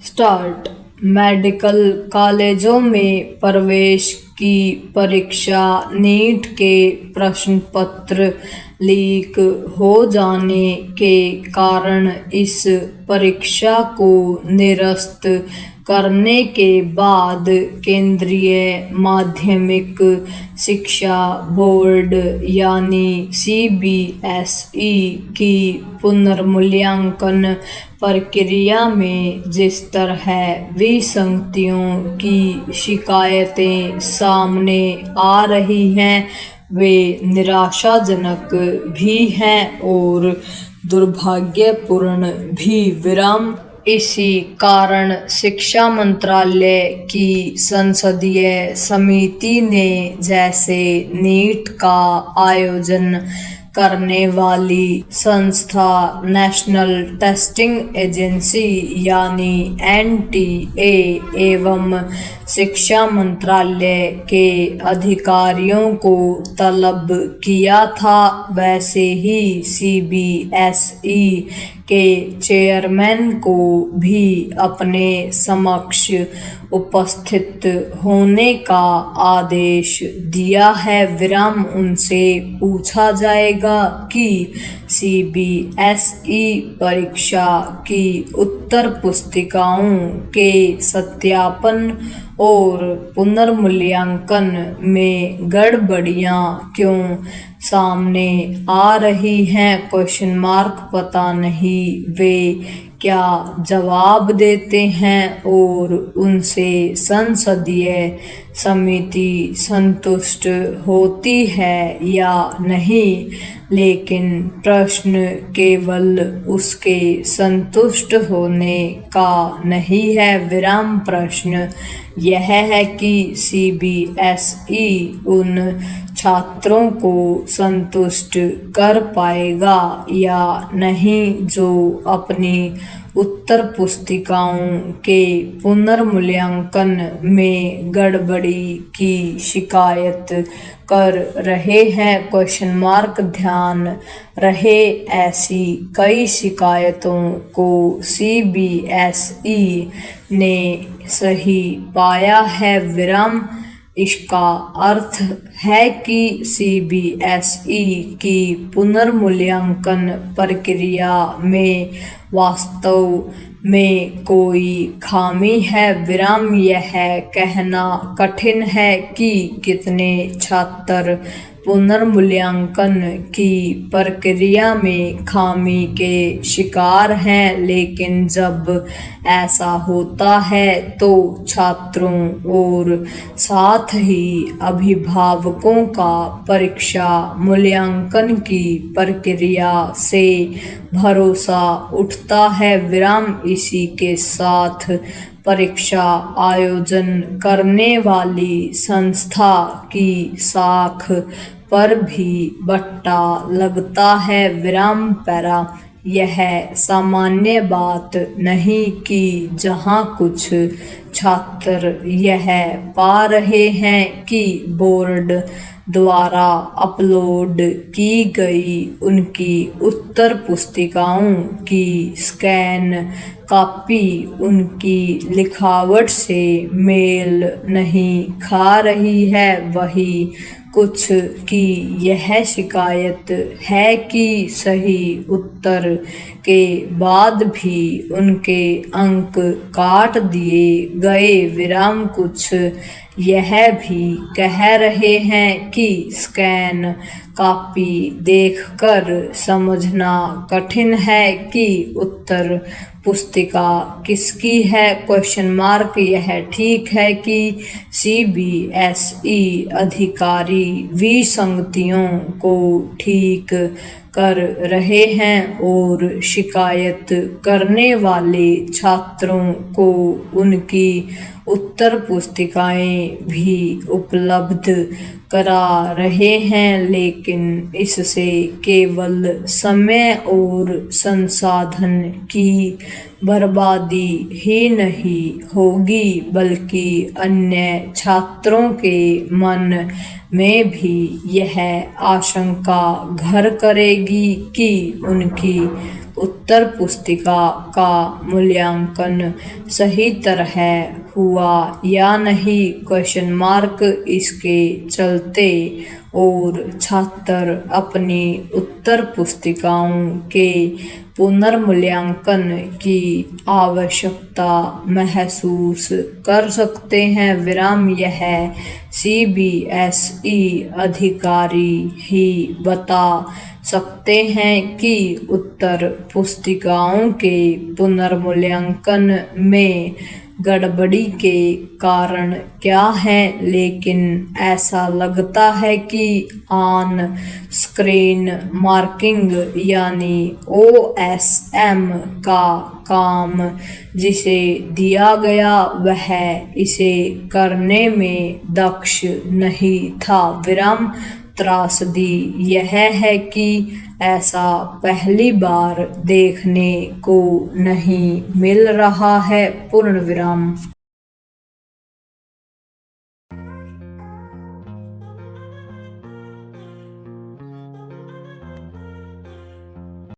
Start. Medical कॉलेजों में प्रवेश की परीक्षा नीट के प्रश्न पत्र लीक हो जाने के कारण इस परीक्षा को निरस्त करने के बाद केंद्रीय माध्यमिक शिक्षा बोर्ड यानी सीबीएसई की पुनर्मूल्यांकन प्रक्रिया में जिस तरह विसंगतियों की शिकायतें सामने आ रही हैं वे निराशाजनक भी हैं और दुर्भाग्यपूर्ण भी। विराम। इसी कारण शिक्षा मंत्रालय की संसदीय समिति ने जैसे नीट का आयोजन करने वाली संस्था नेशनल टेस्टिंग एजेंसी यानी एनटीए एवं शिक्षा मंत्रालय के अधिकारियों को तलब किया था, वैसे ही सीबीएसई के चेयरमैन को भी अपने समक्ष उपस्थित होने का आदेश दिया है। विराम। उनसे पूछा जाएगा कि सीबीएसई परीक्षा की उत्तर पुस्तिकाओं के सत्यापन और पुनर्मूल्यांकन में गड़बड़ियां क्यों सामने आ रही हैं? पता नहीं वे क्या जवाब देते हैं और उनसे संसदीय समिति संतुष्ट होती है या नहीं, लेकिन प्रश्न केवल उसके संतुष्ट होने का नहीं है। विराम। प्रश्न यह है कि सीबीएसई उन छात्रों को संतुष्ट कर पाएगा या नहीं जो अपनी उत्तर पुस्तिकाओं के पुनर्मूल्यांकन में गड़बड़ी की शिकायत कर रहे हैं? ध्यान रहे ऐसी कई शिकायतों को सीबीएसई ने सही पाया है। विराम। इसका अर्थ है कि सीबीएसई की पुनर्मूल्यांकन प्रक्रिया में वास्तव में कोई खामी है। विराम। यह कहना कठिन है कि कितने छात्र पुनर्मूल्यांकन की प्रक्रिया में खामी के शिकार हैं, लेकिन जब ऐसा होता है तो छात्रों और साथ ही अभिभावकों का परीक्षा मूल्यांकन की प्रक्रिया से भरोसा उठता है। विराम। इसी के साथ परीक्षा आयोजन करने वाली संस्था की साख पर भी बट्टा लगता है। विराम। पैरा। यह सामान्य बात नहीं कि जहां कुछ छात्र यह पा रहे हैं कि बोर्ड द्वारा अपलोड की गई उनकी उत्तर पुस्तिकाओं की स्कैन कॉपी उनकी लिखावट से मेल नहीं खा रही है, वही कुछ की यह शिकायत है कि सही उत्तर के बाद भी उनके अंक काट दिए गए। विराम। कुछ यह भी कह रहे हैं कि स्कैन कॉपी देखकर समझना कठिन है कि उत्तर पुस्तिका किसकी है? यह ठीक है कि सीबीएसई अधिकारी विसंगतियों को ठीक कर रहे हैं और शिकायत करने वाले छात्रों को उनकी उत्तर पुस्तिकाएं भी उपलब्ध करा रहे हैं, लेकिन इससे केवल समय और संसाधन की बर्बादी ही नहीं होगी बल्कि अन्य छात्रों के मन में भी यह आशंका घर करेगी कि उनकी उत्तर पुस्तिका का मूल्यांकन सही तरह हुआ या नहीं क्वेश्चन मार्क इसके चलते और छात्र अपनी उत्तर पुस्तिकाओं के पुनर्मूल्यांकन की आवश्यकता महसूस कर सकते हैं। विराम यह CBSE अधिकारी ही बता सकते हैं कि उत्तर पुस्तिकाओं के पुनर्मूल्यांकन में गड़बड़ी के कारण क्या हैं, लेकिन ऐसा लगता है कि ऑन स्क्रीन मार्किंग यानी OSM का काम जिसे दिया गया वह इसे करने में दक्ष नहीं था। विराम त्रासदी यह है कि ऐसा पहली बार देखने को नहीं मिल रहा है। पूर्ण विराम।